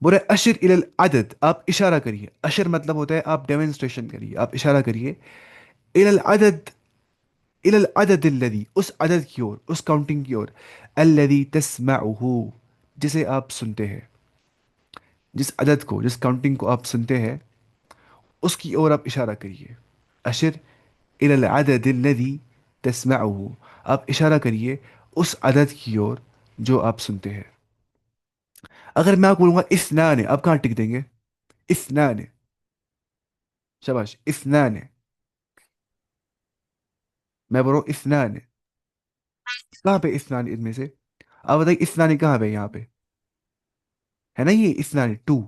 Speaker 1: بولے اشر الی العدد، آپ اشارہ کریے. اشر مطلب ہوتا ہے آپ ڈیمونسٹریشن کریے، آپ اشارہ کریے. الی العدد، الی العدد الذی، اس عدد کی اور، اس کاؤنٹنگ کی اور. الذی تسمعه، جسے آپ سنتے ہیں. جس عدد کو، جس کاؤنٹنگ کو آپ سنتے ہیں اس کی اور آپ اشارہ کریے. اشر الی العدد الذی تسمعه، آپ اشارہ کریے اس عدد کی اور جو آپ سنتے ہیں. اگر میں آپ کو بولوں گا اثنان، آپ کہاں ٹک دیں گے؟ اثنان، شاباش، اثنان. میں بول رہا ہوں اثنان، کہاں پہ اثنان ان میں سے؟ آپ بتائیے اثنان کہاں پہ؟ یہاں پہ ہے نا، یہ اثنان ٹو،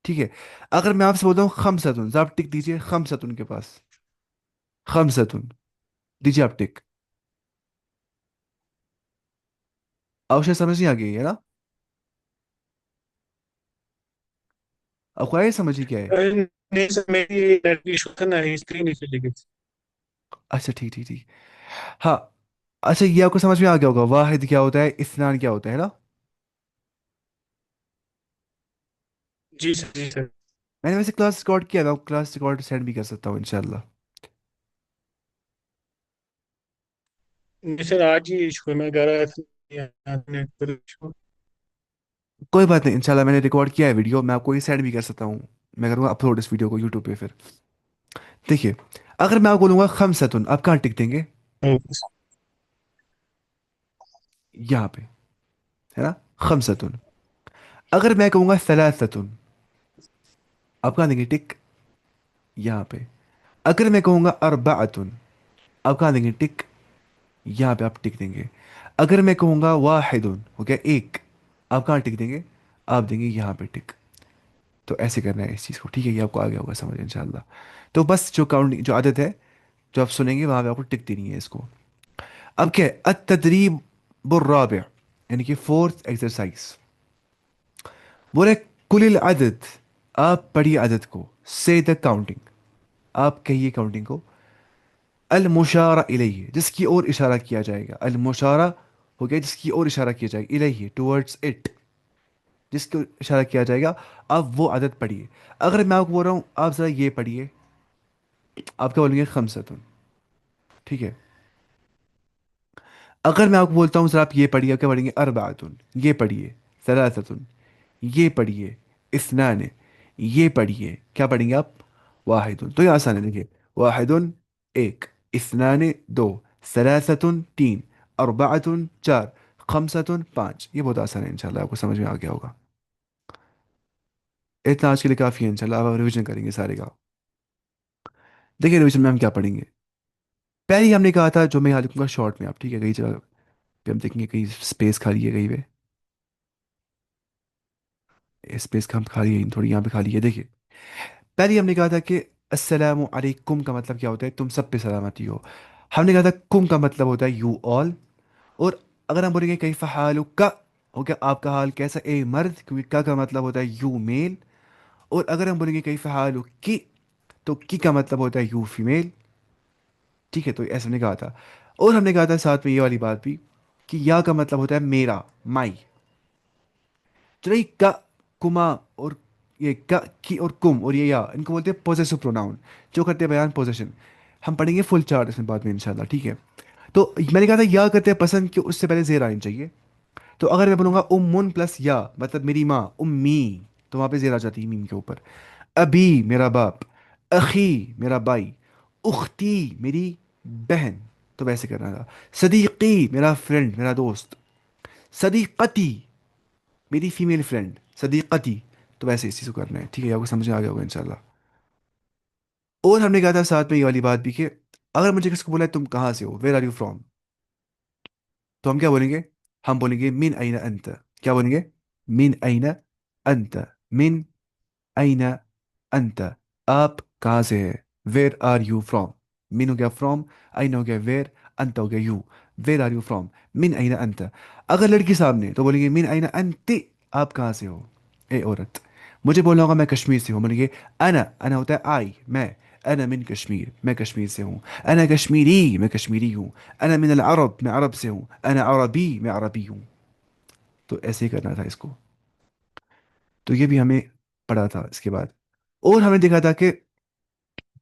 Speaker 1: ٹھیک ہے. اگر میں آپ سے بولتا ہوں خمسۃ، تو آپ ٹک دیجئے خمسۃ کے پاس. خمسۃ دیجئے آپ ٹک. آپ شاید سمجھ نہیں آ گئی ہے نا؟ آپ کو آئے سمجھ ہی کیا ہے؟
Speaker 2: نہیں سر، میری نیٹ ایشو تھا نا، اسکرین نہیں چلی گئی.
Speaker 1: اچھا ٹھیک ٹھیک ٹھیک. ہاں. اچھا، یہ آپ کو سمجھ میں آ گیا ہوگا واحد کیا ہوتا ہے، اثنان کیا ہوتا ہے نا.
Speaker 2: جی سر جی سر.
Speaker 1: میں نے ویسے کلاس ریکارڈ کیا، میں کلاس ریکارڈ سینڈ بھی کر سکتا ہوں انشاءاللہ.
Speaker 2: نہیں سر، آج ہی ایشو ہے، میں گھر آیا تھا، یہاں نیٹ پر ایشو.
Speaker 1: کوئی بات نہیں، انشاءاللہ میں نے ریکارڈ کیا ہے ویڈیو، میں آپ کو یہ سینڈ بھی کر سکتا ہوں. میں کروں گا اپلوڈ اس ویڈیو کو یوٹیوب پہ پھر. دیکھیے، اگر میں آپ کو بولوں گا خمسۃ، آپ کہاں ٹک دیں گے؟ یہاں پہ ہے نا، خمسۃ. اگر میں کہوں گا ثلاثۃ، آپ کہاں دیں گے ٹک؟ یہاں پہ. اگر میں کہوں گا اربعۃ، آپ کہاں دیں گے ٹک؟ یہاں پہ آپ ٹک دیں گے. اگر میں کہوں گا واحد، ہو گیا ایک، آپ کہاں ٹک دیں گے؟ آپ دیں گے یہاں پہ ٹک. تو ایسے کرنا ہے اس چیز کو، ٹھیک ہے؟ یہ آپ کو آ گیا ہوگا سمجھ انشاءاللہ. تو بس جو کاؤنٹ، جو عدد ہے جو آپ سنیں گے وہاں پہ آپ کو ٹک دینی ہے اس کو. اب کیا ہے التدریب الرابع یعنی کہ فورتھ ایکسرسائز. بولے کل العدد، آپ پڑھیے عدد کو، سے دا کاؤنٹنگ، آپ کہیے کاؤنٹنگ کو، المشارہ الیہ جس کی اور اشارہ کیا جائے گا، المشارہ ہو گیا جس کی اور اشارہ کیا جائے گا، الیہ ٹورڈز اٹ، جس کو اشارہ کیا جائے گا، آپ وہ عدد پڑھیے۔ اگر میں آپ کو بول رہا ہوں آپ ذرا یہ پڑھیے، آپ کیا بولیں گے؟ خمسۃ، ٹھیک ہے۔ اگر میں آپ کو بولتا ہوں سر آپ یہ پڑھیے، آپ کیا پڑھیں گے؟ اربعۃ، یہ پڑھیے، ثلاثۃ، یہ پڑھیے، اثنان، یہ پڑھیے، کیا پڑھیں گے آپ؟ واحد۔ تو یہ آسان ہے، دیکھیے، واحد ایک، اثنان دو، ثلاثۃ تین، اربعۃ چار، خمسۃ پانچ۔ یہ بہت آسان ہے، انشاءاللہ آپ کو سمجھ میں آ گیا ہوگا۔ اتنا آج کے لیے کافی ہے، انشاءاللہ اب ریویژن کریں گے سارے کا۔ دیکھیے ریویژن میں ہم کیا پڑھیں گے؟ پہلے ہی ہم نے کہا تھا، جو میں یہاں لکھوں گا شارٹ میں، آپ ٹھیک ہے، کہیں جگہ پہ ہم دیکھیں گے کہیں اسپیس خالی ہے کہیں پہ، اسپیس کا ہم خالی ہے تھوڑی، یہاں پہ خالی ہے، دیکھیے پہلے ہم نے کہا تھا کہ السلام علیکم کا مطلب کیا ہوتا ہے؟ تم سب پہ سلامتی ہو۔ ہم نے کہا تھا کم کا مطلب ہوتا ہے یو آل، اور اگر ہم بولیں گے کیف حالک کا، ہو گیا آپ کا حال کیسا اے مرد، کیونکہ کا مطلب ہوتا ہے یو میل، اور اگر ہم بولیں گے کیف حالک کی، تو کی کا مطلب ہوتا ہے یو فیمیل، ٹھیک ہے، تو ایسے ہم نے کہا تھا۔ اور ہم نے کہا تھا ساتھ میں یہ والی بات بھی کہ یا کا مطلب ہوتا ہے میرا، مائی، چلو یہ کا، کما، اور یہ کا کی اور کم اور یہ یا، ان کو بولتے ہیں پوزیسو پروناؤن، جو کرتے ہیں بیان پوزیشن۔ ہم پڑھیں گے فل چارٹ اس میں بعد میں انشاءاللہ، ٹھیک ہے۔ تو میں نے کہا تھا یا کرتے ہیں پسند، کہ اس سے پہلے زیر آنی چاہیے۔ تو اگر میں بولوں گا امن پلس یا، مطلب میری ماں، امی، تو وہاں پہ زیر آ جاتی ہے میم کے اوپر۔ ابھی میرا باپ، اخی میرا بھائی، اختی میری بہن، تو ویسے کرنا تھا۔ صدیقی میرا فرینڈ، میرا دوست، صدیقتی میری فیمیل فرینڈ، صدیقتی، تو ویسے اس چیز کو کرنا ہے، ٹھیک ہے، آپ کو سمجھ میں آ گیا ہوگا انشاءاللہ۔ اور ہم نے کہا تھا ساتھ میں یہ والی بات بھی کہ اگر مجھے کس کو بولا ہے تم کہاں سے ہو، ویئر آر یو فرام، تو ہم کیا بولیں گے؟ ہم بولیں گے من این انت، کیا بولیں گے؟ من این انت، من این انت، آپ کہاں سے ہے؟ ویئر آر یو فرام، من ہو گیا فرام، این ہو گیا ویئر، انت ہو گیا you, where are you from, من این انت۔ اگر لڑکی سامنے تو بولیں گے من این انت، آپ کہاں سے ہو اے عورت۔ مجھے بولنا ہوگا میں کشمیر سے ہوں، بولیں گے انا ہوتا ہے آئی، میں، انا من کشمیر، میں کشمیر سے ہوں، انا کشمیری، میں کشمیری ہوں، انا من العرب، میں عرب سے ہوں، انا عربی، میں عربی ہوں۔ تو ایسے ہی کرنا تھا اس کو، تو یہ بھی ہمیں پڑھا تھا اس کے بعد۔ اور ہمیں دیکھا تھا کہ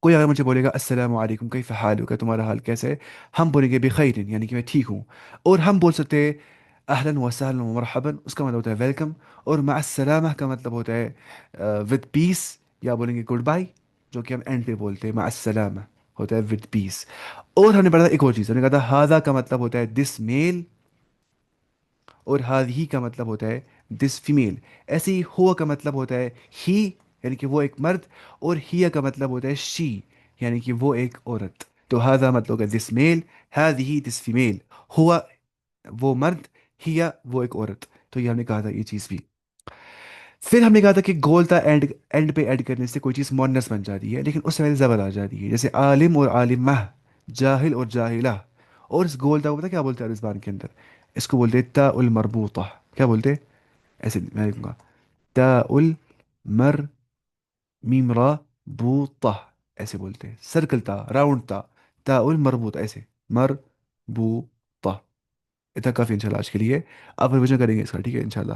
Speaker 1: کوئی اگر مجھے بولے گا السلام علیکم کیف حالک، تمہارا حال کیسے ہے، ہم بولیں گے بخیر، یعنی کہ میں ٹھیک ہوں۔ اور ہم بول سکتے ہیں اہلا وسہلا ومرحبا، اس کا مطلب ہوتا ہے ویلکم، اور مع السلامہ کا مطلب ہوتا ہے ود پیس، یا بولیں گے گڈ بائی، جو کہ ہم اینڈ پہ بولتے ہیں، مع السلامہ ہوتا ہے ود پیس۔ اور ہم نے پڑھا تھا ایک اور چیز، ہم نے کہا تھا ہاذا کا مطلب ہوتا ہے دس میل، اور ہی کا مطلب ہوتا ہے دس فیمیل۔ ایسے ہی ہوا کا مطلب ہوتا ہے ہی، یعنی کہ وہ ایک مرد، اور ہیا کا مطلب ہوتا ہے شی، یعنی کہ وہ ایک عورت۔ تو ہاذا مطلب ہوگا دس میل، ہی دس فیمیل، ہوا وہ مرد، ہیا وہ ایک عورت۔ تو یہ ہم نے کہا تھا یہ چیز بھی۔ پھر ہم نے کہا تھا کہ گول تھا اینڈ، اینڈ پہ ایڈ کرنے سے کوئی چیز مونس بن جاتی ہے، لیکن اس سے پہلے زبر آ جاتی ہے، جیسے عالم اور عالمہ، جاہل اور جاہلہ۔ اور اس گول تھا کو پتا کیا بولتے ہیں عربی زبان کے اندر؟ اس کو بولتے ہیں تا المربوطہ، کیا بولتے ہیں؟ ایسے میں لکھوں گا تا المر، میم را، بوطہ، ایسے بولتے ہیں، سرکل تا، راؤنڈ تا، تا المربوطہ، ایسے مربوطہ۔ اتنا کافی انشاءاللہ آج کے لیے، آپ ریویژن کریں گے اس کا، ٹھیک ہے انشاءاللہ۔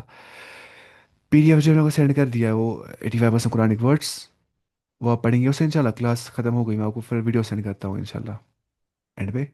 Speaker 1: پی ڈی ایف جو ہم لوگوں کو سینڈ کر دیا ہے وہ 85% قرآنک ورڈس، وہ آپ پڑھیں گے اسے انشاءاللہ، کلاس ختم ہو گئی، میں آپ کو پھر ویڈیو سینڈ کرتا ہوں انشاءاللہ اینڈ پہ۔